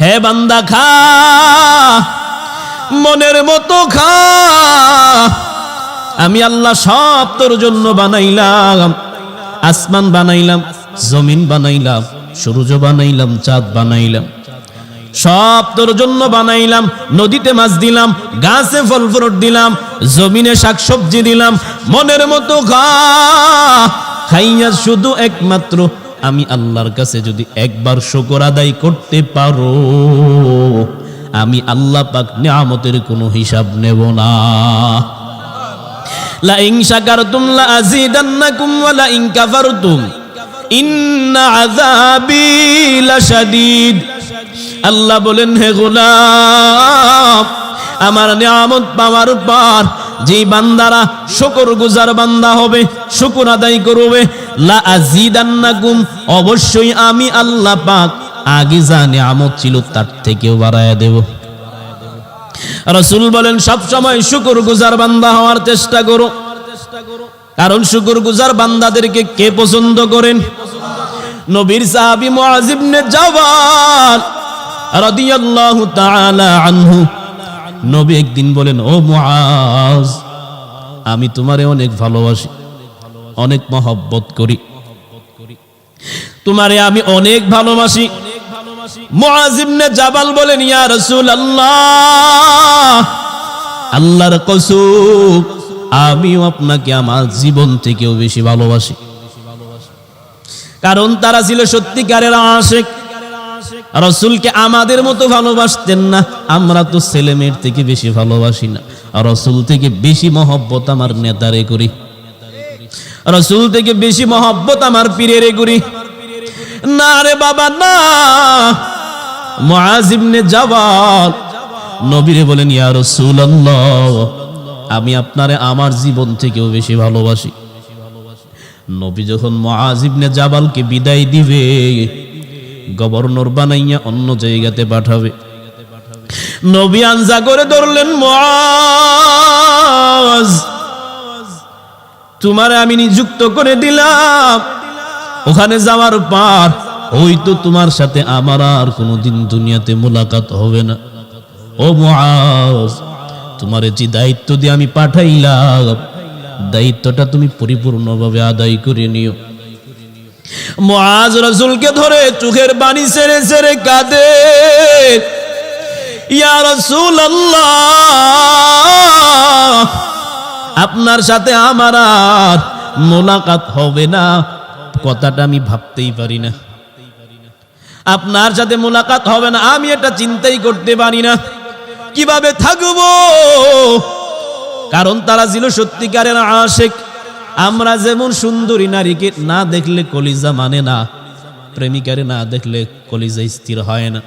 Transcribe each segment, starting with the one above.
হে বান্দা খা, মনের মতো খা, আমি আল্লাহ সব তোর জন্য বানাইলাম। আসমান বানাইলাম, জমিন বানাইলাম, সূর্য বানাইলাম, চাঁদ বানাইলাম, সব তোর জন্য বানাইলাম। নদীতে মাছ দিলাম, গাছে ফল ফ্রুট দিলাম, জমিনে শাকসবজি দিলাম। মনের মতো খা, খাইয়া শুধু একমাত্র আমি আল্লাহর কাছে যদি একবার শুকর আদায় করতে পারো, আমি আল্লাহ পাক নিয়ামতের কোনো হিসাব নেব না। লা ইন শাকারতুম লা আযীদান্নাকুম ওয়া লা ইন কাফারতুম ইন্না আযাবি লাশাদীদ। আল্লাহ বলেন, হে গোলাম, আমার নিয়ামত পাওয়ার পর যে বান্দারা শুকরগুজার বান্দা হবে, শুকর আদায় করবে, লা আযীদান্নাকুম, অবশ্যই আমি আল্লাহ পাক আগে যা নিয়ামত ছিল তার থেকেও বাড়ায়া দেব। রাসূল বলেন, সব সময় শুকরগুজার বান্দা হওয়ার চেষ্টা করো, কারণ শুকরগুজার বান্দাদেরকে কে পছন্দ করেন? নবীর সাহাবী মুআয ইবনে জাবাল রাদিয়াল্লাহু তাআলা আনহু, নবী একদিন বলেন, ও মুআয, আমি তোমারে অনেক ভালোবাসি, অনেক মহব্বত করি, তোমারে আমি অনেক ভালোবাসি। মুআয ইবনে জাবাল বলেন, ইয়া রাসূলুল্লাহ, আল্লাহর কসম, আমিও আপনাকে আমার জীবন থেকেও বেশি ভালোবাসি। কারণ তারা ছিল সত্যিকারের আশিক। রাসূলকে আমাদের মতো ভালোবাসতেন না। আমরা তো ছেলে মেয়ের থেকে বেশি ভালোবাসি না। রাসূল থেকে বেশি মহব্বত আমার নেতারে করি, রাসূল থেকে বেশি মহব্বত আমার পীরেরে করি। না রে বাবা না। মুআয ইবনে জাবাল নবীরে বলেন, ইয়া রাসূলুল্লাহ, আমি আপনারে আমার জীবন থেকেও বেশি ভালোবাসি। নবী যখন মুআয ইবনে জাবালকে বিদায় দিবে, গভর্নর বানাইয়া অন্য জায়গাতে পাঠাবে, নবী আনজা করে ধরলেন, মুআয, তোমারে আমি নিযুক্ত করে দিলাম, ওখানে যাওয়ার পর হয়তো তোমার সাথে আমার আর কোনোদিন দুনিয়াতে মোলাকাত হবে না। ও মুআয, তোমারে যে দায়িত্ব দিয়ে আমি পাঠাইলাম, দায়িত্বটা তুমি পরিপূর্ণভাবে আদায় করে নিও। মুআয রাসূলকে ধরে চোখের পানি ছেড়ে ছেড়ে কাঁদে, ইয়া রাসূলুল্লাহ, আপনার সাথে আমার আর মোলাকাত হবে না, কথাটা আমি ভাবতেই পারি না। আপনার সাথে মোলাকাত হবে না, আমি এটা চিন্তাই করতে পারি না, কিভাবে থাকবো? কারণ তারা ছিল সত্যিকারের আশিক। আমরা যেমন সুন্দরী নারীকে না দেখলে কলিজা মানে না, প্রেমিকারে না দেখলে কলিজা স্থির হয় না,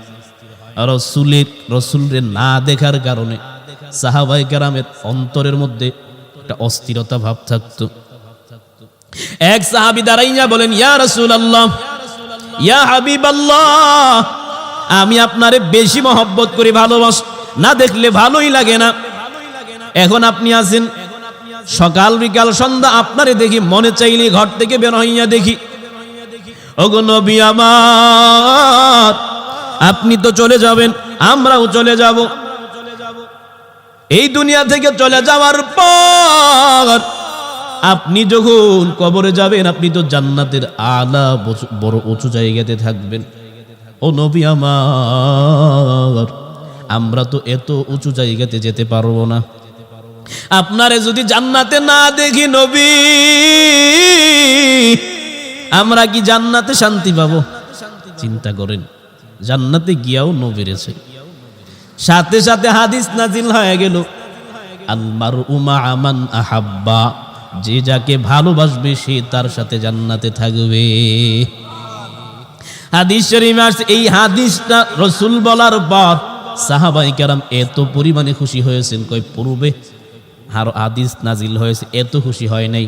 রাসূলরে না দেখার কারণে সাহাবায়ে কেরামের অন্তরের মধ্যে একটা অস্থিরতা ভাব থাকতো। এক সাহাবী দাঁড়াইয়া বলেন, ইয়া রাসূলুল্লাহ, ইয়া হাবিবাল্লাহ, আমি আপনারে বেশি মহব্বত করি, ভালোবাসি, না দেখলে ভালোই লাগে না। এখন আপনি আছেন, সকাল বিকাল সন্ধ্যা আপনারে দেখি, মনে চাইলে ঘর থেকে বের হইয়া দেখি। ওগো নবী আমার, আপনি তো চলে যাবেন, আমরাও চলে যাব। এই দুনিয়া থেকে চলে যাওয়ার পর আপনি যখন কবরে যাবেন, আপনি তো জান্নাতের আলা বড় উঁচু জায়গাতে থাকবেন। ও নবী আমার, আমরা তো এত উঁচু জায়গাতে যেতে পারবো না। আপনারে যদি জান্নাতে না দেখি নবী, আমরা কি জান্নাতে শান্তি পাবো? চিন্তা করেন, জান্নাতে গিয়াও নবীরেছে। সাথে সাথে হাদিস নাজিল হয়ে গেল, আল মারউ মা'a মান আহাব্বা, যে যাকে ভালোবাসবে সে তার সাথে জান্নাতে থাকবে। হাদিস শরীফে আসছে, এই হাদিসটা রাসূল বলার পর সাহাবায়ে কেরাম এত পরিমাণে খুশি হয়েছেন, কই পূর্বে আর হাদিস নাজিল হয়েছে এত খুশি হয় নাই।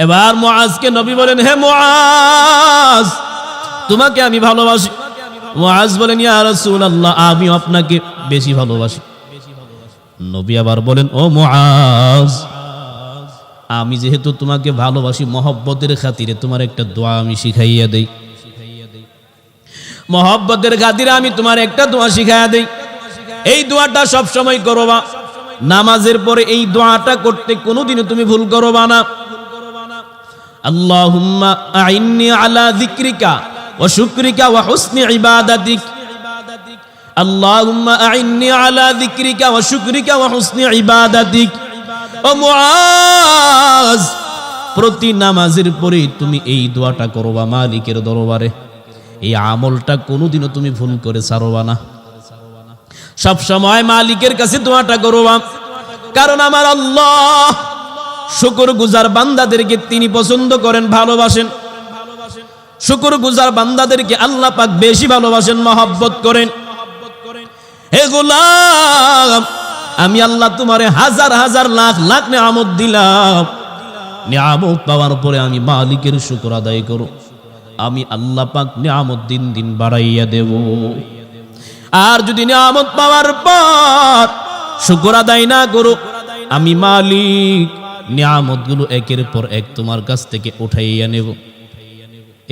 এবার মুআজকে নবী বলেন, হে মুআজ, তোমাকে আমি ভালোবাসি। মুআজ বলেন, ইয়া রাসূলুল্লাহ, আমি আপনাকে বেশি ভালোবাসি। নবী আবার বলেন, ও মুআজ, আমি যেহেতু তোমাকে ভালোবাসি, মহব্বতের খাতিরে তোমার একটা দোয়া আমি শিখাইয়া দেই। মহব্বতের খাতিরে আমি তোমার একটা দোয়া শিখায়া দেই, এই দোয়াটা সব সময় করবা। নামাজের পরে এই দোয়াটা করতে কোনোদিনও তুমি ভুল করবা না। আল্লাহুম্মা আইন্নি আলা যিকরিকা ওয়া শুকরিকা ওয়া হুসনি ইবাদাতিক। আল্লাহুম্মা আইন্নি আলা যিকরিকা ওয়া শুকরিকা ওয়া হুসনি ইবাদাতিক। ও মুআজ, প্রতি নামাজের পরে তুমি এই দোয়াটা করবা মালিকের দরবারে। এই আমলটা কোনোদিনও তুমি ভুল করে ছাড়বা না, সব সময় মালিকের কাছে দোয়াটা করবা। কারণ আমার আল্লাহ শুকরগুজার বান্দাদেরকে তিনি পছন্দ করেন, ভালোবাসেন। শুকরগুজার বান্দাদেরকে আল্লাহ পাক বেশি ভালোবাসেন, মহব্বত করেন। হে গোলাম, আমি আল্লাহ তোমারে হাজার হাজার লাখ লাখ নিয়ামত দিলাম, নিয়ামত পাওয়ার পরে আমি মালিকের শুকর আদায় করো, আমি আল্লাহ পাক নিয়ামত দিন দিন বাড়াইয়া দেব। আর যদি নিয়ামত পাওয়ার পর শুকর আদায় না করো, আমি মালিক নিয়ামতগুলো একের পর এক তোমার কাছ থেকে উঠাইয়া নেব।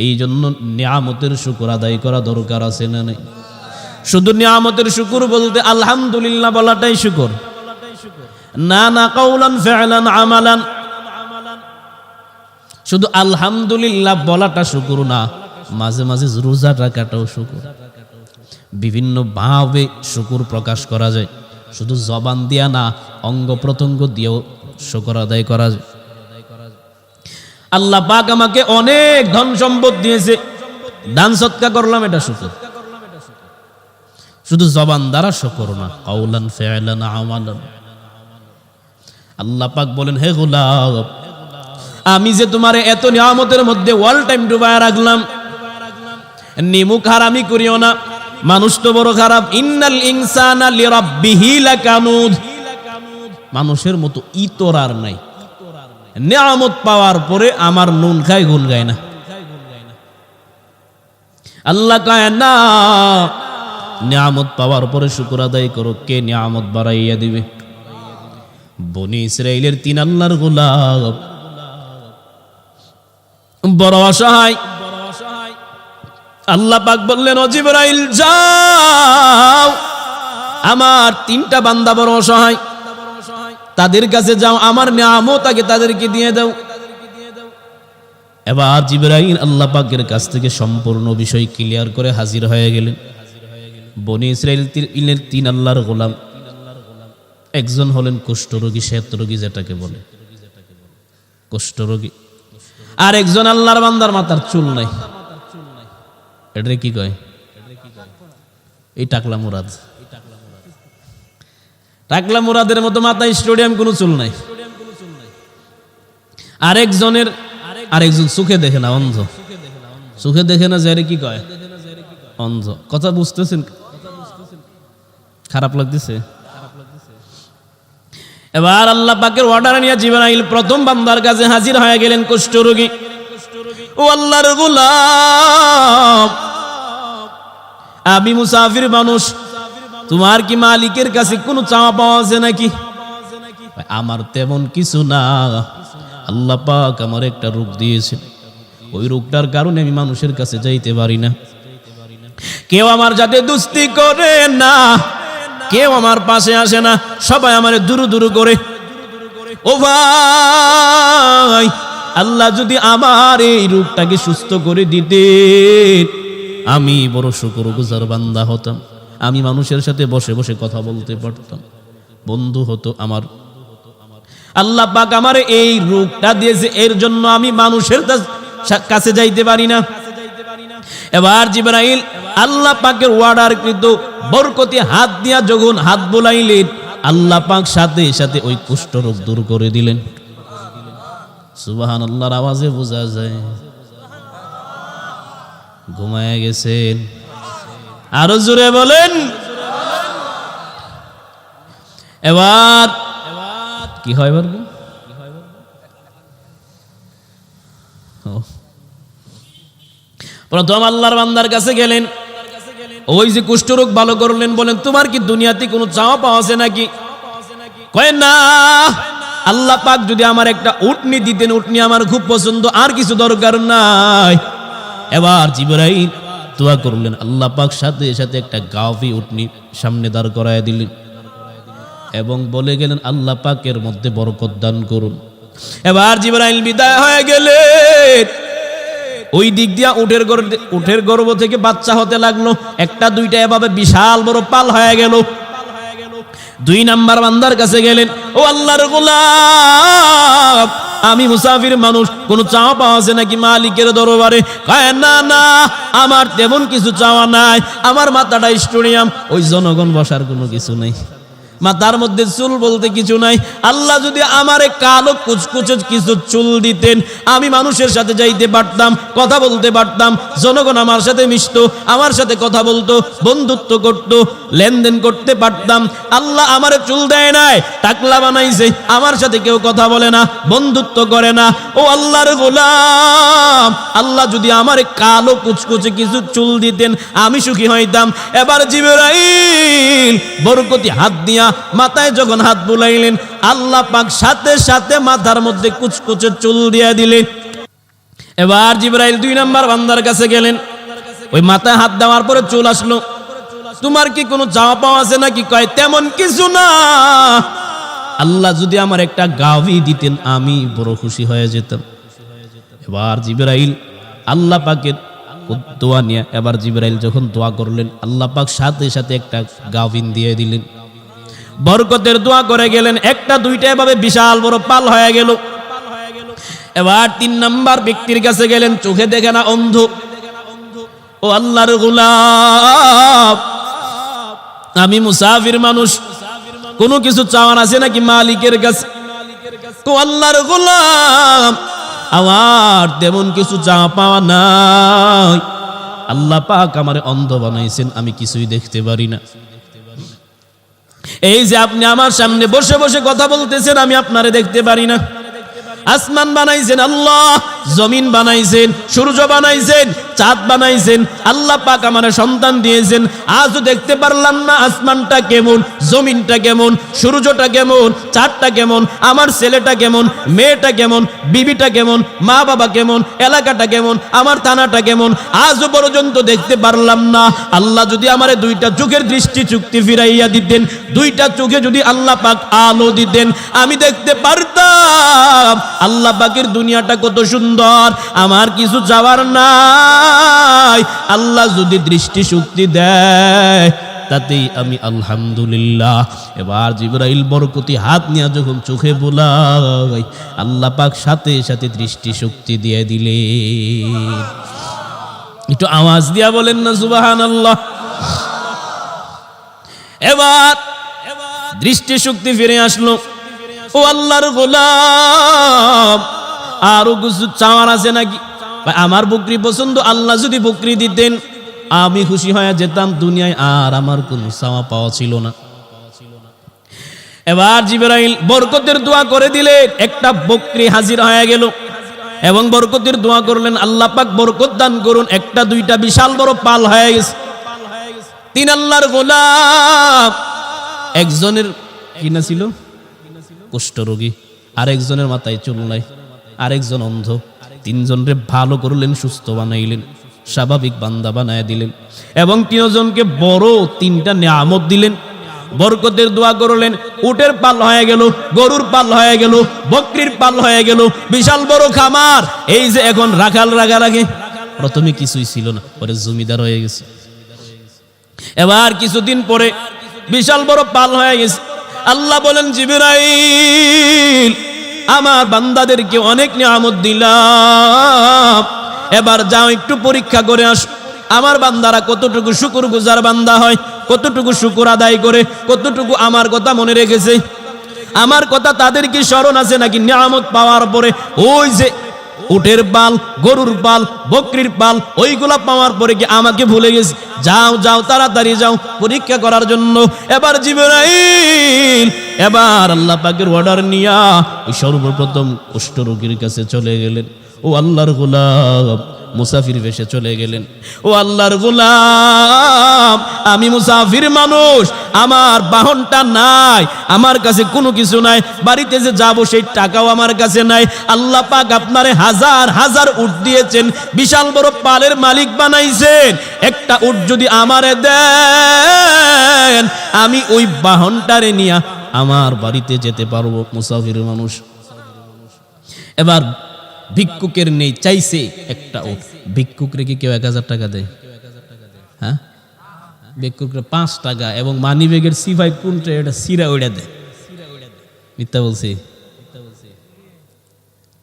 এই জন্য নিয়ামতের শুকর আদায় করা দরকার আছে না নাই? শুধু নিয়ামতের শুকর বলতে আলহামদুলিল্লাহ বলাটাই শুকর না, না কাউলান ফি'লান আমালান। শুধু আলহামদুলিল্লাহ বলাটা শুকর না, মাঝে মাঝে রোজা রাখাটাও শুকর। বিভিন্ন ভাবে শুকর প্রকাশ করা যায়, শুধু জবান দিয়া না, অঙ্গ প্রত্যঙ্গ দিয়েও শুকর আদায় করা যায়। আল্লাহ পাক আমাকে অনেক ধন সম্পদ দিয়েছে, দান সদকা করলাম, এটা শুকর। শুধু জবান দ্বারা শুকর না, কাউলান ফি'লান আমালান। আল্লাহ পাক বলেন, হে গোলাম, আমি যে তোমারে এত নিয়ামতের মধ্যে অল টাইম ডুবায় রাখলাম, নিমুখ হারামি করিও না। মানুষ তো বড় খারাপ, ইন্নাল ইনসানা লিরাব্বিহি লাকানুদ। মানুষের মতো ইতর আর নাই, নিয়ামত পাওয়ার পরে আমার নুন খায় গুণ গায় না। আল্লাহ কয় না, নিয়ামত পাওয়ার পরে শুকর আদায় করো, কে নিয়ামত বাড়াইয়া দিবে? বনি ইসরাইলের 3 আল্লাহর গোলাম বড় অসহায়। আল্লাহ পাক বললেন, ও জিবরাইল যাও, আমার 3টা বান্দা বড় অসহায়, তাদের কাছে যাও, আমার নিয়ামত আগে তাদেরকে দিয়ে দাও। এবার জিবরাইল আল্লাহ পাকের কাছ থেকে সম্পূর্ণ বিষয় ক্লিয়ার করে হাজির হয়ে গেলেন। বনি ইসরাইলের 3 আল্লাহর গোলাম, একজন হলেন কুষ্ঠরোগী, শ্বেতরোগী যেটাকে বলে কুষ্ঠরোগী, আর একজন আল্লাহর বান্দার মাথার চুল নাই। এটা কি কয়? এই টাকলা মুরাদ। টাকলা মুরাদের মতো মাথায় স্টেডিয়াম কোনো চুল নাই। আরেকজন চোখে দেখে না, অন্ধ। চোখে দেখে না, যারে কি কয়? অন্ধ। কথা বুঝতেছেন? খারাপ লাগতেছে? এবার আল্লাহ পাকের অর্ডার নিয়ে জিবরাইল প্রথম বান্দার কাছে হাজির হয়ে গেলেন, কুষ্ঠরোগী। ও আল্লাহর গোলাম, আমি মুসাফির মানুষ, তোমার কি মালিকের কাছে কোনো চাওয়া পাওয়া আছে নাকি? আমার তেমন কিছু না, আল্লাহ পাক আমার একটা রোগ দিয়েছে, ওই রোগটার কারণে আমি মানুষের কাছে যাইতে পারি না। কেউ আমার যাতে দুস্তি করে না, কেউ আমার পাশে আসে না, সবাই আমারে দূর দূর করে। ও ভাই, আল্লাহ যদি আমার এই রোগটাকে সুস্থ করে দিতেন, আমি বড় শুকরগুজার বান্দা হতাম, আমি মানুষের সাথে বসে বসে কথা বলতে পারতাম, বন্ধু হতো আমার। আল্লাহ পাক আমার এই রোগটা দিয়েছে, এর জন্য আমি মানুষের কাছে যাইতে পারি না। এবার জিবরাইল আল্লাহ পাকের অর্ডারকৃত বরকতি হাত দিয়া যখন হাত বোলাইলেন, আল্লাহ পাক সাথে সাথে ওই কুষ্ঠরোগ দূর করে দিলেন। সুবহানাল্লাহর আওয়াজে বোঝা যায় ঘুমায় গেছেন। আরো জোরে বলেন। এবার কি হয়? প্রথম আল্লাহর বান্দার কাছে গেলেন, ওই যে কুষ্ঠরোগ ভালো করলেন, বলেন তোমার কি দুনিয়াতে কোনো চাওয়া পাওয়া আছে নাকি? কয় না, আল্লাহ পাক যদি আমার একটা উটনি দিতেন, উটনি আমার খুব পছন্দ, আর কিছু দরকার নাই। এবার জিবরাইল দোয়া করলেন, আল্লাহ পাক সাথে সাথে একটা গাভী উটনি সামনে দাঁড় করায় দিলেন এবং বলে গেলেন, আল্লাহ পাকের মধ্যে বরকত দান করুন। এবার জিবরাইল বিদায় হয়ে গেলেন। ওই দিক দিয়া উটের গর্ভ থেকে বাচ্চা হতে লাগলো, একটা দুইটা এভাবে বিশাল বড় পাল হয়ে গেল। 2 নাম্বার বান্দার কাছে গেলেন, ও আল্লাহর গোলাম, আমি মুসাফির মানুষ, কোনো চাওয়া পাওয়া আছে নাকি মালিকের দরবারে? কয় না না, আমার তেমন কিছু চাওয়া নাই, আমার মাথাটা স্টেডিয়াম, ওই জনগণ বসার কোনো কিছু নেই, মাথার মধ্যে চুল বলতে কিছু নাই। আল্লাহ যদি আমারে কালো কুচকুচে কিছু চুল দিতেন, আমি মানুষের সাথে যাইতে পারতাম, কথা বলতে পারতাম, জনগণ আমার সাথে মিশতো, আমার সাথে কথা বলতো, বন্ধুত্ব করত, লেনদেন করতে পারতাম। আল্লাহ আমারে চুল দেয় নাই, টাকলা বানাইছে, আমার সাথে কেউ কথা বলে না, বন্ধুত্ব করে না। ও আল্লাহর গোলাম, আল্লাহ যদি আমারে কালো কুচকুচে কিছু চুল দিতেন, আমি সুখী হইতাম। এবার জিবরাইল বরকতি হাত দিয়া মাথায় যখন হাত বুলাইলেন, আল্লাহ পাক সাথে সাথে মাথার মধ্যে কুচকুচে চুল দিয়ে দিলেন। এবার জিবরাইল 2 নাম্বার বান্দার কাছে গেলেন, ওই মাথায় হাত দেওয়ার পরে চুল আসলো, তোমার কি কোনো চাওয়া পাওয়া আছে নাকি? কয় তেমন কিছু না, আল্লাহ যদি আমার একটা গাভী দিতেন, আমি বড় খুশি হয়ে যেতাম। এবার জিবরাইল আল্লাহ পাকের দোয়া নিয়ে, এবার জিবরাইল যখন দোয়া করলেন, আল্লাহ পাক সাথে সাথে একটা গাভীন দিয়ে দিলেন, বরকতের দোয়া করে গেলেন। একটা দুইটা এভাবে বিশাল বড় পাল হয়ে গেল। এবার 3 নাম্বার ব্যক্তির কাছে গেলেন, চোখে দেখে না, অন্ধ। ও আল্লাহর গোলাম, আমি মুসাফির মানুষ, কোনো কিছু চাওয়ার আছে নাকি মালিকের কাছে? ও আল্লাহর গোলাম, আমার তেমন কিছু চাওয়া পাওয়া নাই, আল্লাহ পাক আমারে অন্ধ বানাইছেন, আমি কিছুই দেখতে পারি না। এই যে আপনি আমার সামনে বসে বসে কথা বলতেছেন, আমি আপনারে দেখতে পারি না। আসমান বানাইছেন আল্লাহ, জমিন বানাইছেন, সূর্য বানাইছেন, চাঁদ বানাইছেন, আল্লাহ পাক আমারে সন্তান দিয়েছেন, আজও দেখতে পারলাম না আসমানটা কেমন, জমিনটা কেমন, সূর্যটা কেমন, চাঁদটা কেমন, আমার ছেলেটা কেমন, মেয়েটা কেমন, বিবিটা কেমন, মা বাবা কেমন, এলাকাটা কেমন, আমার থানাটা কেমন, আজও পর্যন্ত দেখতে পারলাম না। আল্লাহ যদি আমারে 2টা চোখের দৃষ্টি চুক্তি ফিরাইয়া দিতেন, 2টা চোখে যদি আল্লাহ পাক আলো দিতেন, আমি দেখতে পারতাম আল্লাহ পাকের দুনিয়াটা কত সুন্দর। আমার কিছু যাওয়ার নাই, আল্লাহ যদি দৃষ্টি শক্তি দেয়, তাতেই আমি আলহামদুলিল্লাহ। এবার জিবরাইল বরকতি হাত নিয়ে যখন চোখে বোলাই, আল্লাহ পাক সাথে সাথে দৃষ্টি শক্তি দিয়ে দিলেন। একটু আওয়াজ দিয়া বলেন না সুবহানাল্লাহ। এবার দৃষ্টি শক্তি ফিরে আসলো। ও আল্লাহর গোলাম, আরো কিছু চাওয়ার আছে নাকি? আমার বকরি পছন্দ, আল্লাহ যদি বকরি দিতেন, আমি খুশি হয়ে যেতাম। দুনিয়ায় আর আমার কোনো চাওয়া পাওয়া ছিল না। এবার জিবরাইল বরকতের দোয়া করে দিলেন, একটা বকরি হাজির হয়ে গেল এবং বরকতের দোয়া করলেন, আল্লাহ পাক বরকত দান করুন। একটা দুইটা বিশাল বড় পাল হয়ে গেছে। 3 আল্লাহর গোলাম, একজনের কিনা ছিল কুষ্ঠরোগী, আরেকজনের মাথায় চুল নাই, আরেকজন অন্ধ। 3 জনরে ভালো করলেন, সুস্থ বানাইলেন, স্বাভাবিক বান্দা বানায় দিলেন এবং 3 জনকে বড় 3টা নিয়ামত দিলেন। বরকতের দোয়া করলেন, উটের পাল হয়ে গেল, গরুর পাল হয়ে গেল, বকরির পাল হয়ে গেল, বিশাল বড় খামার। এই যে এখন রাখাল রাগে, প্রথমে কিছুই ছিল না, পরে জমিদার হয়ে গেছে। এবার কিছুদিন পরে বিশাল বড় পাল হয়ে গেছে। আল্লাহ বলেন, জিবরাইল, আমার বান্দাদেরকে অনেক নিয়ামত দিলাম, এবার যাও একটু পরীক্ষা করে আসো, আমার বান্দারা কতটুকু শুকরগুজার বান্দা হয়, কতটুকু শুকর আদায় করে, কতটুকু আমার কথা মনে রেখেছে, আমার কথা তাদের কি স্মরণ আছে নাকি? নিয়ামত পাওয়ার পরে ওই যে উটের পাল, গরুর পাল, বকরির পাল, ওইগুলা পাওয়ার পরে কি আমাকে ভুলে গেছে? যাও যাও, তাড়াতাড়ি যাও পরীক্ষা করার জন্য। এবার জিবরাইল এবার আল্লাহ পাকের অর্ডার নিয়া ওই সর্বপ্রথম কুষ্ঠরোগীর কাছে চলে গেলেন। ও আল্লাহর গোলাম মুসাফির বেশে চলে গেলেন। ও আল্লাহর গোলাম, আমি মুসাফির মানুষ, আমার বাহনটা নাই, আমার কাছে কোনো কিছু নাই, বাড়িতে যে যাব সেই টাকাও আমার কাছে নাই। আল্লাহ পাক আপনারে হাজার হাজার উট দিয়েছেন, বিশাল বড় পালের মালিক বানাইছেন, একটা উট যদি আমারে দেন আমি ওই বাহনটারে নিয়ে আমার বাড়িতে যেতে পারবো। মুসাফির মানুষ। এবার ভিক্ষুকের নেই, চাইছে একটা উট। ভিক্ষুক রেখে কেউ 1000 টাকা দেয়? হ্যাঁ, ভিক্ষুকরা 5 টাকা এবং মানি ব্যাগের সিফাই কোনটা এটা সিরা ওইটা দেয়। মিথ্যা বলছি?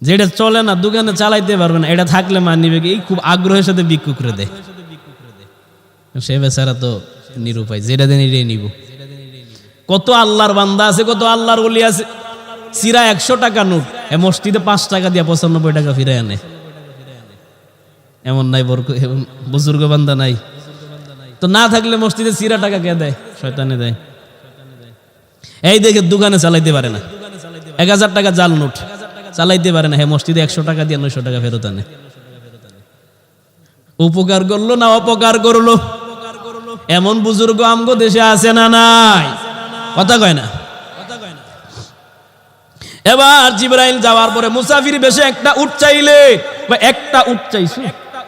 যেটা চলে না, দোকানে চালাইতে পারবে না, এটা থাকলে মানি ব্যাগে এই খুব আগ্রহের সাথে ভিক্ষুকরে দেয়। সে বেচারা তো নিরুপায়, যেটা দেন এটাই নিব। কত আল্লাহর বান্দা আছে, কত আল্লাহর ওলি আছে, সিরা 100 টাকা নোট, মসজিদে 5 টাকা দিয়ে 95 টাকা ফিরে আনে। এমন নাই বুজুর্গ বান্দা নাই তো? না থাকলে মসজিদে সিরা টাকা কে দেয়? শয়তানে দেয়। এই দেখে দোকানে চালাইতে পারে না, 1000 টাকা জাল নোট চালাইতে পারে না, মসজিদে 100 টাকা দিয়ে 900 টাকা ফেরত আনে। উপকার করলো না অপকার করলো? এমন বুজুর্গ আমগো দেশে আছে না নাই? কথা কয় না। এবার জিবরাইল যাওয়ার পরে মুসাফির বেশে একটা উট চাইলে, বা একটা উট চাইছো,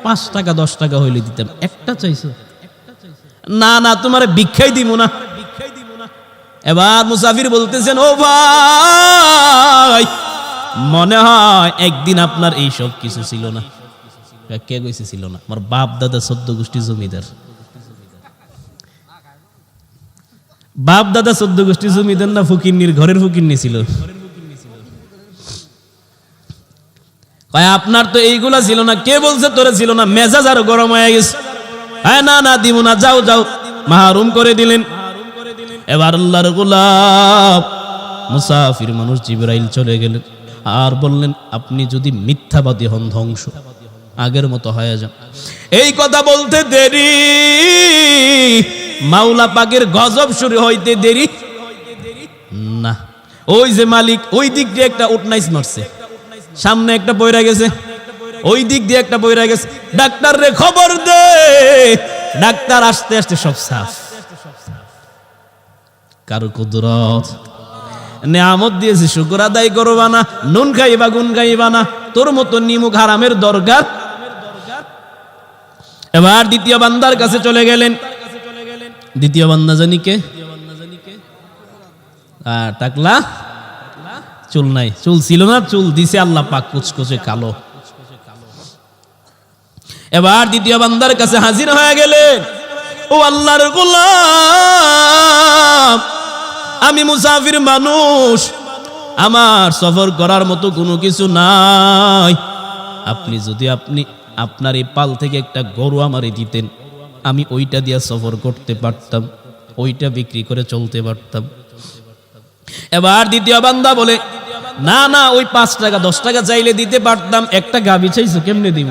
5 টাকা 10 টাকা হইলে দিতাম, একটা চাইছো, না না তোমার ভিক্ষাই দিব না। এবার মুসাফির বলতেছেন, ও ভাই মনে হয় একদিন আপনার এই সব কিছু ছিল না। কে কইছে ছিল না? আমার বাপ দাদা 14 গোষ্ঠী জমিদার। বাপ দাদা 14 গোষ্ঠী জমিদার না ফকিন্নির ঘরের ফকিন্নি ছিল? আপনার তো এইগুলা ছিল না। কে বলছে তোরে ছিল না? মেজাজ আরো গরম হয়ে গেছে। হ্যাঁ, না না দিব না, যাও যাও, মাহরুম করে দিলেন। এবার আল্লাহর গোলাম মুসাফির মানুষ জিবরাইল চলে গেলেন আর বললেন, আপনি যদি মিথ্যাবাদী হন ধ্বংস, আগের মতো হয়ে যান। এই কথা বলতে দেরি, মাওলা পাকের গজব শুরু হইতে দেরি না। ওই যে মালিক ওই দিক দিয়ে একটা উটনাইস মারছে, সামনে একটা বইরা গেছে, ওই দিক দিয়ে একটা বইরা গেছে, ডাক্তার রে খবর দে। ডাক্তার আসতে আসতে সব সাফ। কারো কুদরত, নেয়ামত দিয়েছে, শুকর আদায় করবা না, নুন খাইবা গুন খাইবা না, তোর মতো নিমুখ হারামের দরকার। এবার দ্বিতীয় বান্দার কাছে চলে গেলেন। দ্বিতীয় বান্দা জানি কে? টাকলা, চুল নাই, চুল ছিল না, চুল দিছে আল্লাহ পাক কুচকুচে কালো। এবার দ্বিতীয় বান্দার কাছে হাজির হয়ে গেলেন। ও আল্লাহর গোলাম, আমি মুসাফির মানুষ, আমার সফর করার মতো কোনো কিছু নাই। আপনি যদি আপনার এই পাল থেকে একটা গরু আমারে দিতেন, আমি ওইটা দিয়ে সফর করতে পারতাম, ওইটা বিক্রি করে চলতে পারতাম। এবার দ্বিতীয় বান্দা বলে, না না, ওই 5 টাকা 10 টাকা চাইলে দিতে পারতাম, একটা গাভী চাইছো, কেমনে দিব?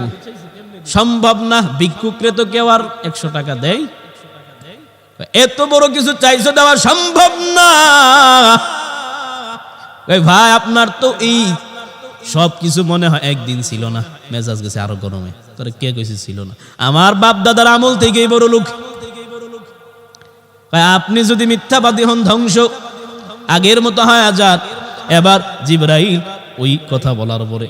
সম্ভব না, ভিক্ষুকরে তো কেউ আর 100 টাকা দেয়? এত বড় কিছু চাইছো, দেওয়া সম্ভব না। ভাই আপনার তো এই সব কিছু মনে হয় একদিন ছিল না, মেজাজ গেছে আরো গরমে। তোরে কে কইছে ছিল না? আমার বাপ দাদার আমল থেকেই বড় লোক। আপনি যদি মিথ্যাবাদী হন ধ্বংস, আগের মতো হয় আজাদ। এবার জিবরাইল ওই কথা বলার পরে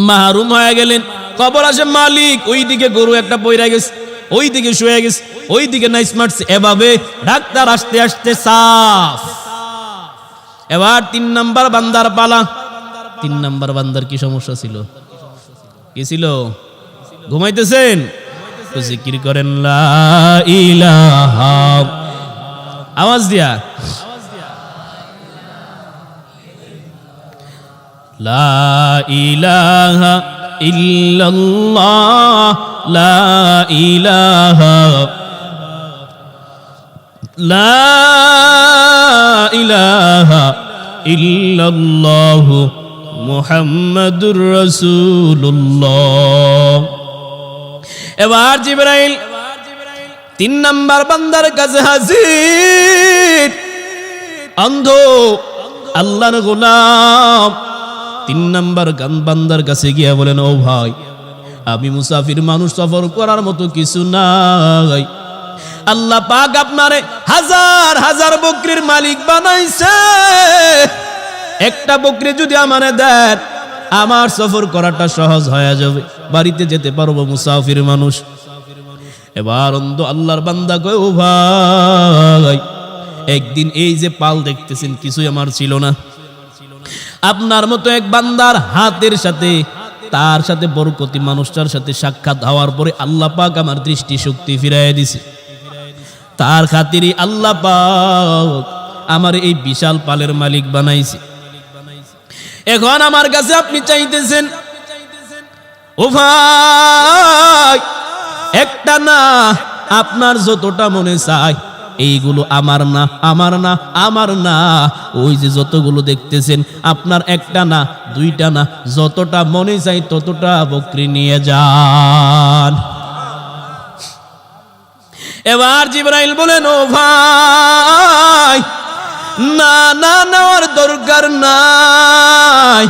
মাহরুম হয়ে গেলেন। খবর আসে মালিক ওই দিকে গরু একটা পইরা গেছে, ওই দিকে শুয়ে গেছে, ওই দিকে নাইস মারছে। এভাবে ডাক্তার আসতে আসতে সাফ। এবার 3 নাম্বার বান্দার পালা। 3 নাম্বার বান্দার কি সমস্যা ছিল? কি ছিল? ঘুমাইতেছেন? জিকির করেন লা ইলাহা, আওয়াজ দিয়া, লা ইলাহা ইল্লাল্লাহ, লা ইলাহা, লা ইলাহা ইল্লাল্লাহ মুহাম্মাদুর রাসূলুল্লাহ। এবার জিবরাইল 3 নাম্বার বান্দার কাছে হাজির। অন্ধ আল্লাহর গোলাম তিন নাম্বার বান্দার কাছে গিয়া বলেন, ও ভাই, আমি মুসাফির মানুষ, সফর করার মতো কিছু নাই। আল্লাহ পাক আপনারে হাজার হাজার বকরির মালিক বানাইছে, একটা বকরি যদি আমারে দেন, আমার সফর করাটা সহজ হয়ে যাবে, বাড়িতে যেতে পারবো, মুসাফির মানুষ। এবার অন্ধ আল্লাহর বান্দা কয়, ও ভাই, একদিন এই যে পাল দেখতেছেন, কিছুই আমার ছিল না। আপনার মতো এক বান্দার হাতের সাথে, তার সাথে বরকতি মানুষটার সাথে সাক্ষাৎ হওয়ার পরে আল্লাহ পাক আমার দৃষ্টি শক্তি ফিরাইয়া দিছে। তার খাতিরই আল্লাহ পাক আমার এই বিশাল পালের মালিক বানাইছে। এখন আমার কাছে আপনি চাইতেছেন, ও ভাই, একটা না, আপনার যতটা মনে চায় এইগুলো আমার না, আমার না, আমার না। ওই যে যতগুলো দেখতেছেন, আপনার একটা না, দুইটা না, যতটা মনে চাই ততটা বকরি নিয়ে যান। এবার জিবরাইল বলেন, ও ভাই, না না, নেওয়ার দরকার নাই,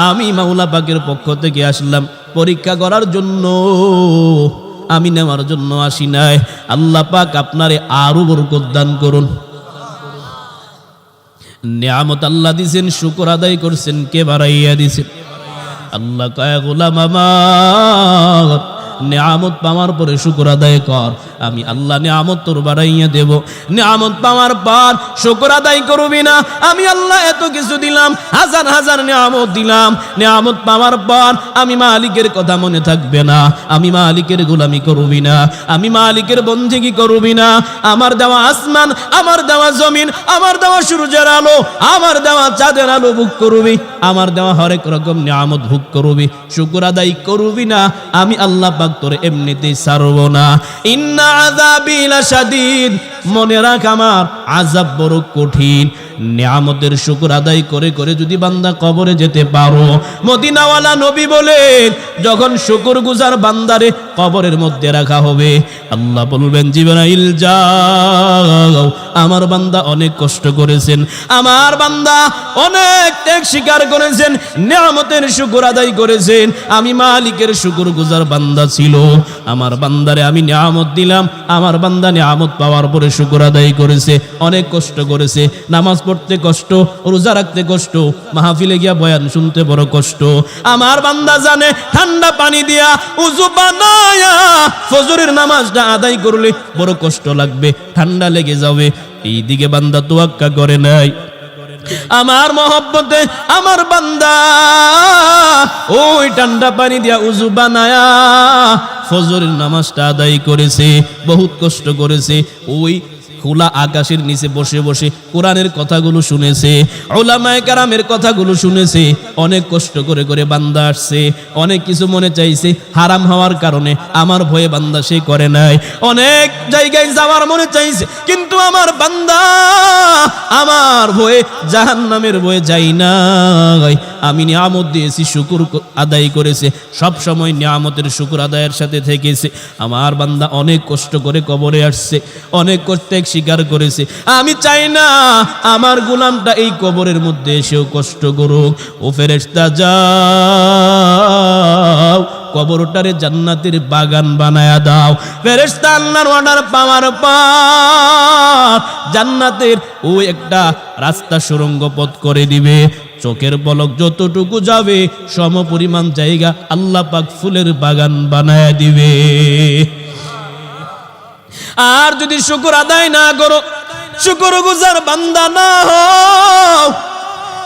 আমি মাওলা পাকের পক্ষ থেকে আসলাম পরীক্ষা করার জন্য, আমি নেওয়ার জন্য আসি নাই। আল্লাহ পাক আপনারে আরো বরকত দান করুন। নিয়ামত আল্লাহ দিছেন, শুকর আদায় করছেন, কে বাড়াইয়া দিছেন? আল্লাহ কয়, গোলাম আমার, নিয়ামত পাওয়ার পরে শুকর আদায় কর, আমি আল্লাহ নিয়ামত তোর বাড়াইয়া দেব। নিয়ামত পাওয়ার পর শুকর আদায় করবি না, আমি আল্লাহ এত কিছু দিলাম, হাজার হাজার নিয়ামত দিলাম, নিয়ামত পাওয়ার পর আমি মালিকের কথা মনে থাকবে না, আমি মালিকের গোলামি করবি না, আমি মালিকের বন্দেগী করবি না। আমার দেওয়া আসমান, আমার দেওয়া জমিন, আমার দেওয়া সূর্যের আলো, আমার দেওয়া চাঁদের আলো ভোগ করবি, আমার দেওয়া হরেক রকম নিয়ামত ভোগ করবি, শুকর আদায় করবি না, আমি আল্লাহ পাক তোরে এমনিতেই ছাড়ব না। ইন্না আযাবি লাশাদীদ, মনে রাখ আমার আযাব বড় কঠিন। নিয়ামতের শুকর আদায় করে করে যদি বান্দা কবরে যেতে পারো, মদিনাওয়ালা নবী বলেন, যখন শুকর গুজার বান্দারে কবরের মধ্যে রাখা হবে, আল্লাহ বলবেন, জিবরাইল যাও, আমার বান্দা অনেক কষ্ট করেছেন, আমার বান্দা অনেক ত্যাগ স্বীকার করেছেন, নিয়ামতের শুকর আদায় করেছেন, আমি মালিকের শুকর গুজার বান্দা ছিল, আমার বান্দারে আমি নিয়ামত দিলাম, আমার বান্দা নিয়ামত পাওয়ার পরে শুকর আদায় করেছে, অনেক কষ্ট করেছে, নামাজ পড়তে কষ্ট, রোজা রাখতে কষ্ট, মাহফিলে গিয়া বয়ান শুনতে বড় কষ্ট। আমার বান্দা জানে ঠান্ডা পানি দিয়া উযু বানায়া ফজরের নামাজটা আদায় করলে বড় কষ্ট লাগবে, ঠান্ডা লেগে যাবে, এইদিকে বান্দা তোয়াক্কা করে নাই। আমার মহব্বতে আমার বান্দা ওই ঠান্ডা পানি দিয়া উযু বানায়া ফজরের নামাজটা আদায় করেছে, বহুত কষ্ট করেছে, ওই খোলা আকাশের নিচে বসে বসে কোরআনের কথাগুলো শুনেছে, উলামায়ে কেরামের কথাগুলো শুনেছে, অনেক কষ্ট করে করে বান্দা আসছে, অনেক কিছু মনে চাইছে, হারাম হওয়ার কারণে আমার ভয়ে বান্দা সে করে নাই, অনেক জায়গায় যাওয়ার মনে চাইছে, কিন্তু আমার বান্দা আমার ভয়ে জাহান্নামের ভয়ে যাই নাই, আমি নিয়ামত দিয়েছি, শুকর আদায় করেছে, সব সময় নিয়ামতের শুকর আদায়ের সাথে থেকেছে। আমার বান্দা অনেক কষ্ট করে কবরে আসছে, অনেক কষ্ট স্বীকার করেছে। আমি চাই না আমার গোলামটা এই কবরের মধ্যে এসেও কষ্ট করুক। ও ফেরেশতা যাও, কবরটারে জান্নাতের বাগান বানায়া দাও। ফেরেশতা আল্লাহর অর্ডার পাওয়ার পর জান্নাতের ওই একটা রাস্তা সুড়ঙ্গ পথ করে দিবে, চোখের পলক যতটুকু যাবে সম পরিমাণ জায়গা আল্লাহ পাক ফুলের বাগান বানায়া দিবে। আর যদি শুকর আদায় না করো, শুকর গুজার বান্দা না হও,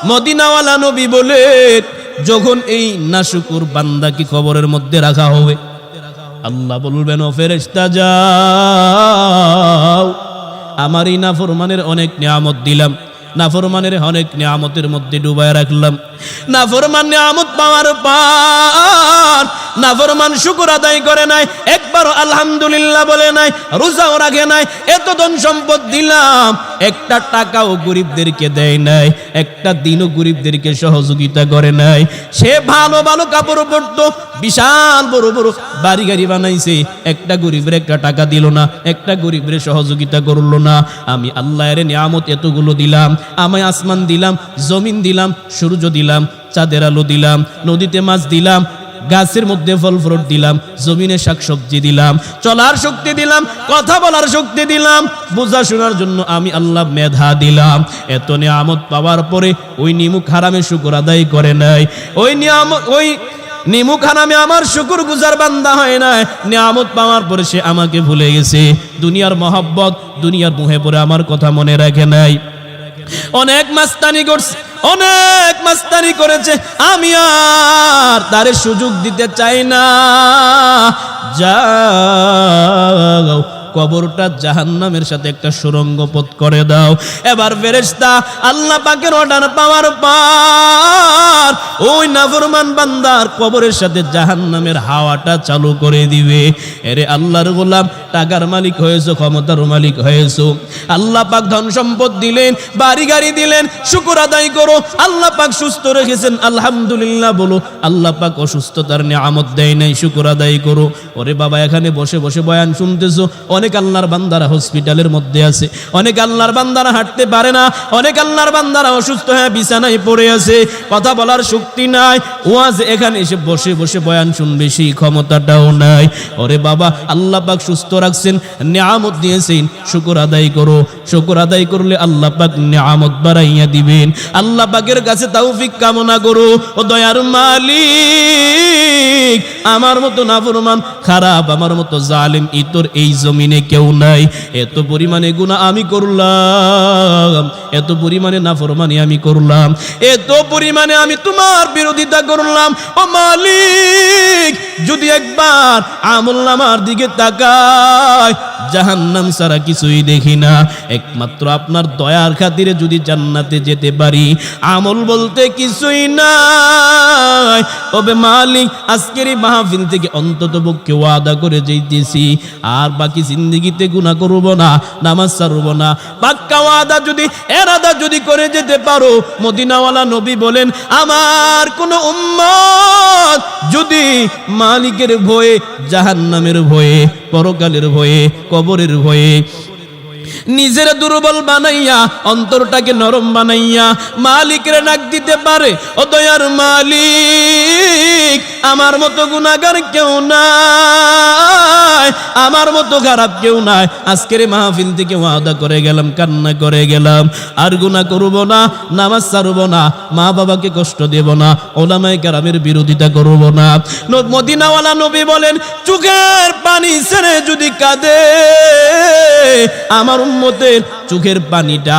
মদিনাওয়ালা নবী বলে, যখন এই নাশুকুর বান্দাকে কবরের মধ্যে রাখা হবে, আল্লাহ বলবেন, ও ফেরেশতা যাও, আমার এই নাফরমানের অনেক নিয়ামত দিলাম, নাফরমানের অনেক নিয়ামতের মধ্যে ডুবায় রাখলাম, নাফরমান নিয়ামত পাওয়ার পর নাফরমান শুকর আদায় করে নাই, একবারও আলহামদুলিল্লাহ বলে নাই, রোজাও রাখে নাই, এত ধন সম্পদ দিলাম, একটা টাকাও গরিবদেরকে দেয় নাই, একটা দিনও গরিবদেরকে সহযোগিতা করে নাই, সে ভালো ভালো কাপড় পরতো, বিশাল বড় বড় বাড়ি গাড়ি বানাইছে, একটা গরিবের একটা টাকা দিল না, একটা গরিবের সহযোগিতা করলো না। আমি আল্লাহর নিয়ামত এতগুলো দিলাম, আমি আসমান দিলাম, জমিন দিলাম, সূর্য দিলাম, চাঁদের আলো দিলাম, নদীতে মাছ দিলাম, গাছের মধ্যে ফল ফ্রুট দিলাম, জমিনে শাকসবজি দিলাম, চলার শক্তি দিলাম, কথা বলার শক্তি দিলাম, বোঝা শোনার জন্য আমি আল্লাহ মেধা দিলাম। এত নিয়ামত পাওয়ার পরে ওই নিমুখ হারামে শুকর আদায় করে নাই, ওই নিমুখ হারামে আমার শুকর গুজার বান্দা হয় না। নিয়ামত পাওয়ার পরে সে আমাকে ভুলে গেছে, দুনিয়ার মহব্বত, দুনিয়ার মুহে পরে আমার কথা মনে রাখে নাই। অনেক মাস্তানি করছে, অনেক মাস্তানি করেছে, আমি আর তারে সুযোগ দিতে চাই না। যাও কবরটা জাহান্নামের সাথে একটা সুরঙ্গ পথ করে দাও। এবার ফেরেশতা আল্লাহ পাকের অর্ডার পাওয়ার পর ওই নাফরমান বান্দার কবরের সাথে জাহান্নামের হাওয়াটা চালু করে দিবে। এরে আল্লাহর গোলাম, টাকার মালিক হয়েছো, ক্ষমতার মালিক হয়েছো, আল্লাহ পাক ধন সম্পদ দিলেন, বাড়ি গাড়ি দিলেন, শুকর আদায় করো। আল্লাহ পাক সুস্থ রেখেছেন, আলহামদুলিল্লাহ বলো। আল্লাহ পাক অসুস্থতার নিয়ামত দেয় নাই, শুকর আদায় করো। ওরে বাবা, এখানে বসে বসে বয়ান শুনতেছো, অনেক আল্লাহর বান্দারা হসপিটালের মধ্যে আছে, অনেক আল্লাহর বান্দারা হাঁটতে পারে না, অনেক আল্লাহর বান্দারা অসুস্থ হয়ে বিছানায় পড়ে আছে, কথা বলার শক্তি নাই, ওয়াজ এখানে এসে বসে বসে বয়ান শুনবে সেই ক্ষমতাটাও নাই। ওরে বাবা, আল্লাহ পাক সুস্থ রাখছেন, নিয়ামত দিয়েছেন, শুকর আদায় করো। শুকর আদায় করলে আল্লাহ পাক নিয়ামত বাড়াইয়া দিবেন। আল্লাহ পাকের কাছে তৌফিক কামনা করো। ও দয়ার মালিক, আমার মতো নাফরমান, খারাপ, আমার মতো জালিম ইতর এই জমিনে কেউ নাই। এত পরিমাণে গুনাহ আমি করলাম, এত পরিমাণে নাফরমানি আমি করলাম, এত পরিমাণে আমি তোমার বিরোধিতা করলাম। ও মালিক, যদি একবার আমলনামার দিকে তাকায়, জাহান্নাম ছাড়া কিছুই দেখি না। একমাত্র আপনার দয়ার খাতিরে যদি জান্নাতে যেতে পারি, আমল বলতে কিছুই নাই। তবে মালিক, আজকের এই মাহফিল থেকে অন্তত পক্ষে ওয়াদা করে যাইতেছি, আর বাকি জিন্দেগিতে গুনাহ করব না, নামাজ ছাড়ব না। পাক্কা ওয়াদা যদি, এরাদা যদি করে যেতে পারো, মদিনাওয়ালা নবী বলেন, আমার কোন উম্মত যদি মালিকের ভয়ে, জাহান্নামের ভয়ে, পরকালের ভয়ে, কবরের ভয়ে নিজের দুর্বল বানাইয়া, অন্তরটাকে নরম বানাইয়া মালিকের ডাক দিতে পারে, ও দয়ার মালিক, আমার মতো গুনাহগার কেউ নাই, আমার মতো খারাপ কেউ নাই। আজকের মাহফিল থেকে ওয়াদা করে গেলাম, কান্না করে গেলাম, আর গুনাহ করব না, নামাজ ছাড়ব না, মা বাবাকে কষ্ট দেব না, ওলামায়ে কেরামের বিরোধিতা করব না। মদিনাওয়ালা নবী বলেন, চোখের পানি ছেড়ে যদি কাঁদে আমার উম্মতের চোখের পানিটা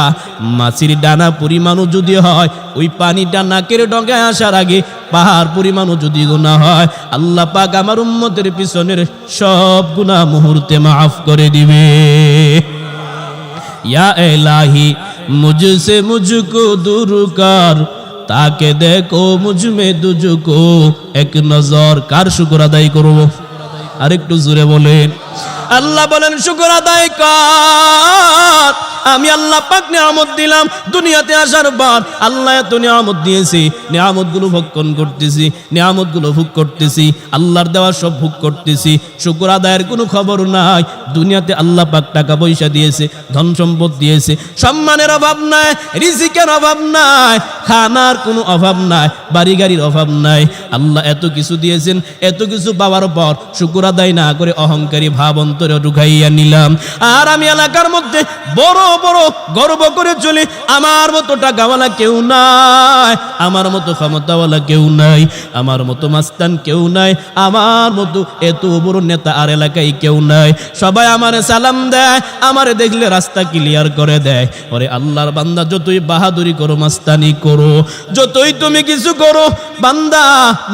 মাছির ডানা পরিমাণও যদি হয়, ওই পানিটা নাকের ডগায় আসার আগে পাহাড় পরিমাণও যদি গুনাহ হয়, আল্লাহ পাক আমার উম্মতের পিছনের সব গুনাহ মুহূর্তে মাফ করে দিবে। ইয়া ইলাহি মুঝসে মুঝকো দূর কর, তাকে দেখো মুঝমে তুঝকো এক নজর। কার শুকর আদায় করব? আরেকটু জোরে বলেন। আল্লাহ বলেন, শুকর আদায় কর। আমি আল্লাহ পাক নিয়ামত দিলাম, দুনিয়াতে আসার পর আল্লাহ এত নিয়ামত দিয়েছি, নিয়ামতগুলো ভক্ষণ করতেছি, নিয়ামতগুলো ভোগ করতেছি, আল্লাহর দেওয়া সব ভোগ করতেছি, শুকর আদায়ের কোনো খবর নাই। দুনিয়াতে আল্লাহ পাক টাকা পয়সা দিয়েছে, ধন সম্পদ দিয়েছে, সম্মানের অভাব নাই, রিজিকের অভাব নাই, খানার কোনো অভাব নাই, বাড়ি গাড়ির অভাব নাই। আল্লাহ এত কিছু দিয়েছেন, এত কিছু পাওয়ার পর শুকর আদায় না করে অহংকারী ভাব অন্তরে ঢুকাইয়া নিলাম। আর আমি এলাকার মধ্যে বড় বড় গর্ব করে চলি, আমার মতো টাকাওয়ালা কেউ নাই, আমার মতো ক্ষমতাওয়ালা কেউ নাই, আমার মতো মাস্তান কেউ নাই, আমার মতো এত বড় নেতা আর এলাকায় কেউ নাই। সবাই আমারে সালাম দেয়, আমারে দেখলে রাস্তা ক্লিয়ার করে দেয়। ওরে আল্লাহর বান্দা, যতই বাহাদুরি করো, মাস্তানি করো, যতই তুমি কিছু করো, বান্দা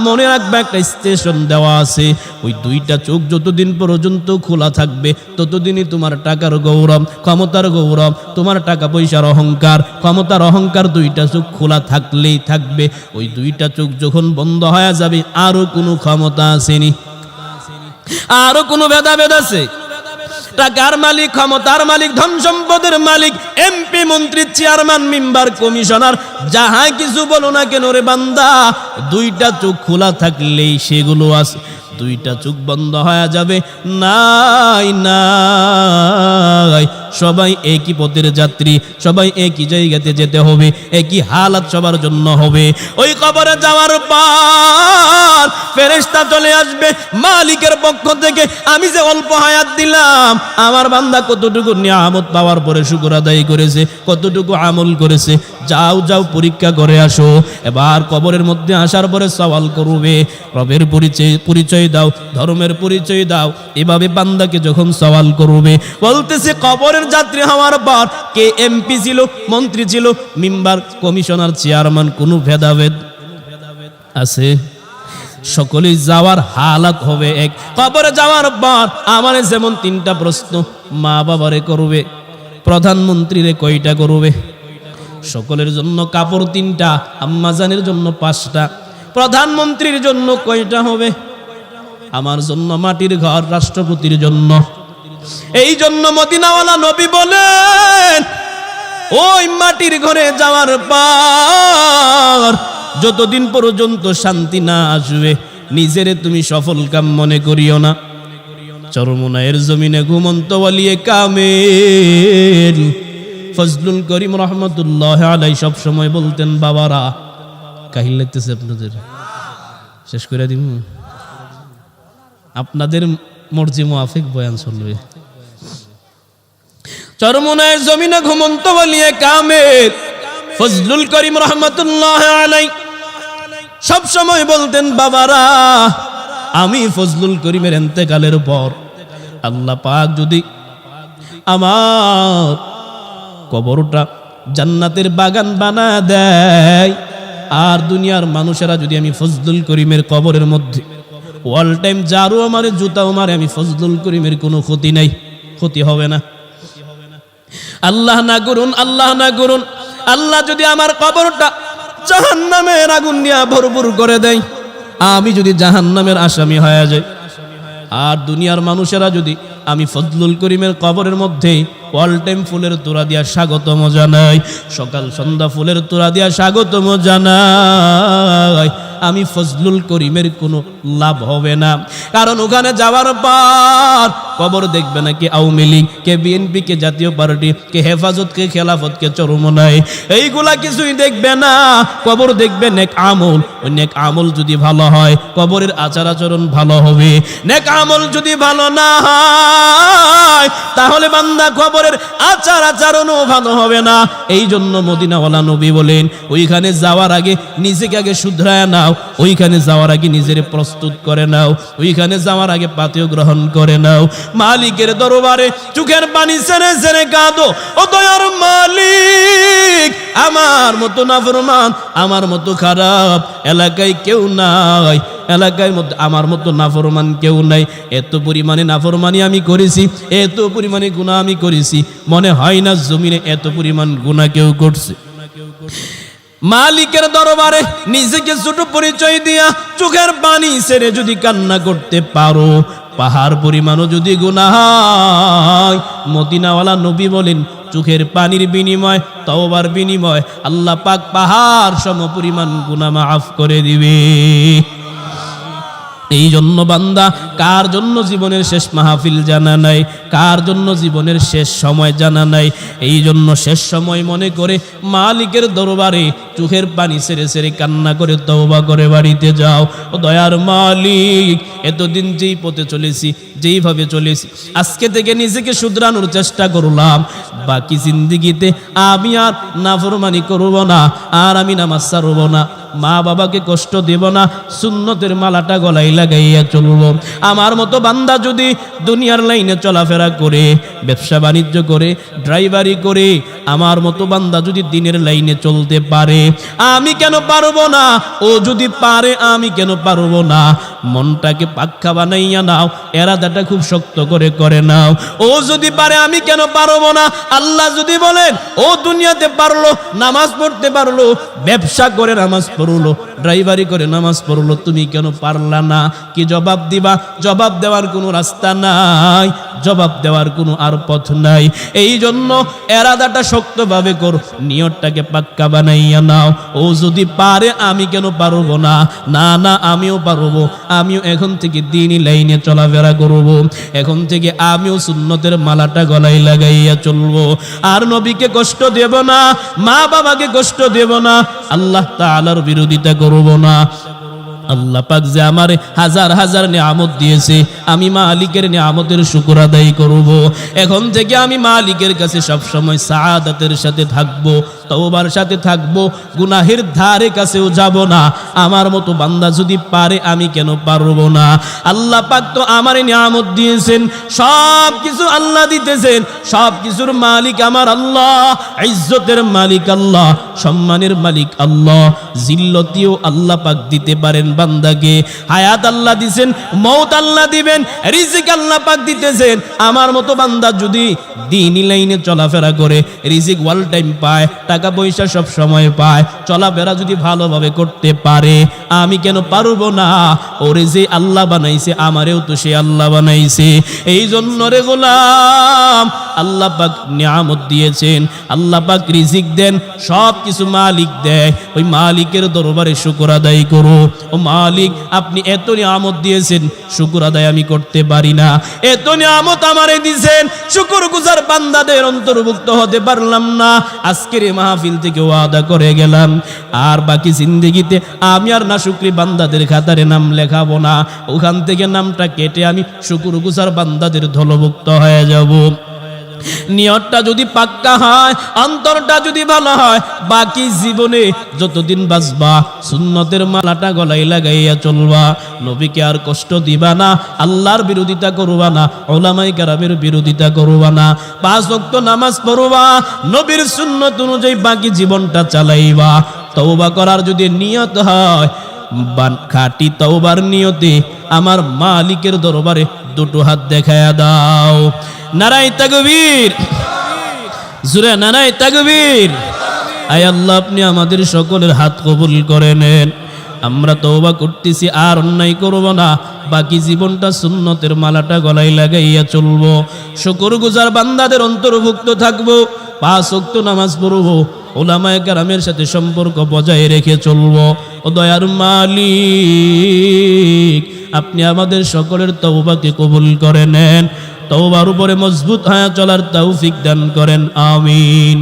মনে রাখবে একটা স্টেশন দেওয়া আছে, ওই দুইটা চোখ যতদিন পর্যন্ত খোলা থাকবে, ততদিনই তোমার টাকার গৌরব, ক্ষমতার গৌরব, তোমার টাকা পয়সার অহংকার, ক্ষমতার অহংকার, দুইটা চোখ খোলা থাকলেই থাকবে। ওই দুইটা চোখ যখন বন্ধ হয়ে যাবে, আরো কোনো ক্ষমতা আসেনি, আরো কোনো ভেদাভেদ আছে? টাকার মালিক, ক্ষমতার মালিক, ধন সম্পদের মালিক, এমপি, মন্ত্রী, চেয়ারম্যান, মেম্বার, কমিশনার, যাহা কিছু বলো না কেন রে বান্দা, দুইটা চোখ খোলা থাকলেই সেগুলো আছে। দুইটা চোখ বন্ধ হয়ে যাবে, নাই নাই, সবাই একই পথের যাত্রী, সবাই একই জায়গাতে যেতে হবে, একই হালাত সবার জন্য হবে। ওই কবরে যাওয়ার পর ফেরেশতা চলে আসবে মালিকের পক্ষ থেকে, আমি যে অল্প হায়াত দিলাম, আমার বান্দা কতটুকু নিয়ামত পাওয়ার পরে শুকর আদায় করেছে, কতটুকু আমল করেছে, যাও যাও পরীক্ষা করে আসো। এবার কবরের মধ্যে আসার পরে সওয়াল করবে, রবের পরিচয় দাও, ধর্মের পরিচয় দাও। এভাবে বান্দাকে যখন সওয়াল করবে, বলতেছে কবরের যাত্রী হওয়ার পর কে এমপি ছিল, মন্ত্রী ছিল, মেম্বার, কমিশনার, চেয়ারম্যান, কোনো ভেদাভেদ আছে? সকলেই যাওয়ার হালাত হবে এক। কবরে যাওয়ার পর আমার যেমন 3টা প্রশ্ন মা বাবারে করবে, প্রধানমন্ত্রীরে কয়টা করবে, সকলের জন্য কাপড় 3টা, আম্মাজানের জন্য 5টা, প্রধানমন্ত্রীর জন্য কয়টা হবে, আমার জন্য মাটির ঘর, রাষ্ট্রপতির জন্য। এই জন্য মদিনাওয়ালা নবী বলেন, ওই মাটির ঘরে যাওয়ার পর যতদিন পর্যন্ত শান্তি না আসবে, নিজেরে তুমি সফল কাম মনে করিও না। চরমনায়ের জমিনে ঘুমন্ত ওয়ালিয়ে কামেল ফজলুল করিম রহমতুল্লাহ আলাইহি সব সময় বলতেন, বাবারা কাহিল লাগতেছে আপনাদের, শেষ করে দিব, আপনাদের মর্জি মুআফিক বয়ান চলবে। চরমনায়ের জমিনে ঘুমন্ত ওয়ালিয়ে কামেল ফজলুল করিম রহমতুল্লাহ আলাইহি সব সময় বলতেন, বাবারা আমি ফজলুল করিমের ইন্তেকালের পর আল্লাহ পাক যদি আমার কবরটা জান্নাতের বাগান বানা দেয়, আর দুনিয়ার মানুষেরা যদি আমি ফজলুল করিমের কবরের মধ্যে অল টাইম জারু আমারে, জুতাও মারে, আমি ফজলুল করিমের কোনো ক্ষতি নাই, ক্ষতি হবে না। আল্লাহ না করুন, আল্লাহ না করুন, আল্লাহ যদি আমার কবরটা জাহান্নামের আগুন দিয়ে ভরপুর করে দেয়, আমি যদি জাহান্নামের আসামি হয়ে যাই, আর দুনিয়ার মানুষেরা যদি আমি ফজলুল করিমের কবরের মধ্যে অল টাইম ফুলের তোড়া দিয়া স্বাগতম জানাই, সকাল সন্ধ্যা ফুলের তোড়া দিয়া স্বাগতম জানাই, আমি ফজলুল করিমের কোনো লাভ হবে না। কারণ ওখানে যাওয়ার পর কবর দেখবে না কে আওয়ামী লীগ, কে বিএনপি, কে জাতীয় পার্টি, কে হেফাজত, কে খেলাফত, কে চরমনাই, এইগুলা কিছুই দেখবে না। কবর দেখবে নেক আমল। ওই নেক আমল যদি ভালো হয়, কবরের আচার আচরণ ভালো হবে। নেক আমল যদি ভালো না হয়, তাহলে বান্দা কবরের আচার আচরণও ভালো হবে না। এই জন্য মদিনাওয়ালা নবী বলেন, ওইখানে যাওয়ার আগে নিজেকে আগে শুধরায় নাও, ওইখানে যাওয়ার আগে নিজের প্রস্তুত করে নাও, ওইখানে যাওয়ার আগে পাতেও গ্রহণ করে নাও। মালিকের দরবারে চোখের পানি ছেড়ে ছেড়ে কাঁদো, ও দয়ার মালিক, আমার মতো নাফরমান, আমার মতো খারাপ এলাকায় কেউ নাই, এলাকার মধ্যে আমার মতো নাফরমান কেউ নাই। এত পরিমাণে নাফরমানি আমি করেছি, এত পরিমাণে গুনাহ আমি করেছি, মনে হয় না জমিনে এত পরিমাণ গুনাহ কেউ করছে। মালিকের দরবারে নিজেকে ছোট পরিচয় দিয়া চোখের পানি ছেড়ে যদি কান্না করতে পারো, পাহাড় পরিমাণও যদি গুনাহ হয়, মদিনাওয়ালা নবী বলেন, চোখের পানির বিনিময়, তওবার বিনিময় আল্লাহ পাক পাহাড় সম পরিমাণ গুনাহ মাফ করে দিবে। এই জন্য বান্দা, কার জন্য জীবনের শেষ মাহফিল জানা নাই, কার জন্য জীবনের শেষ সময় জানা নাই। এই জন্য শেষ সময় মনে করে মালিকের দরবারে চোখের পানি ছেড়ে ছেড়ে কান্না করে তওবা করে বাড়িতে যাও। ও দয়ার মালিক, এতদিন যেই পথে চলেছি, যেইভাবে চলেছি, আজকে থেকে নিজেকে শুধরানোর চেষ্টা করলাম। বাকি জিন্দিগিতে আমি আর নাফরমানি করব না, আর আমি নামাজ ছাড়ব না, মা বাবাকে কষ্ট দেব না, সুন্নতের মালাটা গলায় লাগাইয়া চলব। আমার মতো বান্দা যদি দুনিয়ার লাইনে চলাফেরা করে, ব্যবসা বাণিজ্য করে, ড্রাইভারি করে, আমার মতো বান্দা যদি দিনের লাইনে চলতে পারে, আমি কেন পারবো না? ও যদি পারে, আমি কেন পারবো না? মনটাকে পাক্কা বানাইয়া নাও, এরাদাটা খুব শক্ত করে নাও। ও যদি পারে, আমি কেন পারবো না? আল্লাহ যদি বলেন, ও দুনিয়াতে পারলো, নামাজ পড়তে পারলো, ব্যবসা করে নামাজ পড়লো, ড্রাইভারি করে নামাজ পড়লো, তুমি কেন পারলা না? কি জবাব দিবা? জবাব দেওয়ার কোনো রাস্তা নাই, জবাব দেওয়ার কোনো আর পথ নাই। এই জন্য এরাদাটা শক্তভাবে কর, নিয়তটাকে পাক্কা বানাইয়া নাও। ও যদি পারে, আমি কেন পারবো না? না না, আমিও পারবো, আমিও এখন থেকে দ্বীনি লাইনে চলাফেরা করব, এখন থেকে আমিও সুন্নতের মালাটা গলায় লাগাইয়া চলবো, আর নবীকে কষ্ট দেব না, মা বাবাকে কষ্ট দেব না, আল্লাহ তাআলার বিরোধিতা করব না। আল্লাহ পাক যে আমারে হাজার হাজার নিয়ামত দিয়েছে, আমি মালিকের নিয়ামতের শুকর আদায় করব। এখন থেকে আমি মালিকের কাছে সব সময় সাআদাতের সাথে থাকব, তওবার সাথে থাকব, গুনাহের ধারে কাছেও যাব না। আমার মতো বান্দা যদি পারে, আমি কেন পারবো না? আল্লাহ পাক তো আমারে নিয়ামত দিয়েছেন, সব কিছু আল্লাহ দিতেছেন, সব কিছুর মালিক আমার আল্লাহ, ইজ্জতের মালিক আল্লাহ, সম্মানের মালিক আল্লাহ, জিল্লতিও আল্লাহ পাক দিতে পারেন বান্দাকে। হায়াত আল্লাহ দিবেন, মওত আল্লাহ দিবেন, রিজিক আল্লাহ পাক দিতেছেন। আমার মতো বান্দা যদি দ্বীনি লাইনে চলাফেরা করে, রিজিক ওয়াল টাইম পায়, টাকা পয়সা সব সময় পায়, চলাফেরা যদি ভালোভাবে করতে পারে, আমি কেন পারবো না? ওরে যে আল্লাহ বানাইছে, আমারেও তো সে আল্লাহ বানাইছে। এই জন্য রে গোলাম, আল্লাহ পাক নিয়ামত দিয়েছেন, আল্লাহ পাক রিজিক দেন, সব কিছু মালিক দেয়। ওই মালিকের দরবারে শুকর আদায় করো। ও মালিক, আপনি এত নিয়ামত দিয়েছেন, শুকর আদায় আমি করতে পারি না। এত নিয়ামত আমারে দিয়েছেন, শুকরগুজার বান্দাদের অন্তর্ভুক্ত হতে পারলাম না। আজকের এই মাহফিল থেকে ওয়াদা করে গেলাম, আর বাকি জিন্দেগিতে আমি আর নাশুকরি বান্দাদের খাতারে নাম লেখাবো না। ওখান থেকে নামটা কেটে আমি শুকরগুজার বান্দাদের দলভুক্ত হয়ে যাব। নিয়তটা যদি পাক্কা হয়, অন্তরটা যদি ভালো হয়, বাকি জীবনে যতদিন বাঁচবা সুন্নতের মালাটা গলায় লাগাইয়া চলবা, নবীকে আর কষ্ট দিবা না, আল্লাহর বিরোধিতা করবা না, উলামায়ে কেরামের বিরোধিতা করবা না, 5 ওয়াক্ত নামাজ পড়বা, নবীর সুন্নত অনুযায়ী বাকি জীবনটা চালাইবা। তওবা করার যদি নিয়ত হয়, খাঁটি তওবার নিয়তে আমার মালিকের দরবারে দুটো হাত দেখায়া দাও। নারায়ে তাকবীর, জোরে নারায়ে তাকবীর। আয় আল্লাহ, আপনি আমাদের সকলের হাত কবুল করে নেন। আমরা তওবা করতেছি, আর অন্যায় করব না, বাকি জীবনটা সুন্নতের মালাটা গলায় লাগাইয়া চলবো, শুকরগুজার বান্দাদের অন্তর্ভুক্ত থাকবো, 5 ওয়াক্ত নামাজ পড়বো, উলামায়ে কেরামের সাথে সম্পর্ক বজায় রেখে চলবো। ও দয়ার মালিক, আপনি আমাদের সকলের তওবাকে কবুল করে নেন, তওবার উপরে মজবুত হয়ে চলার তৌফিক দান করেন, আমিন।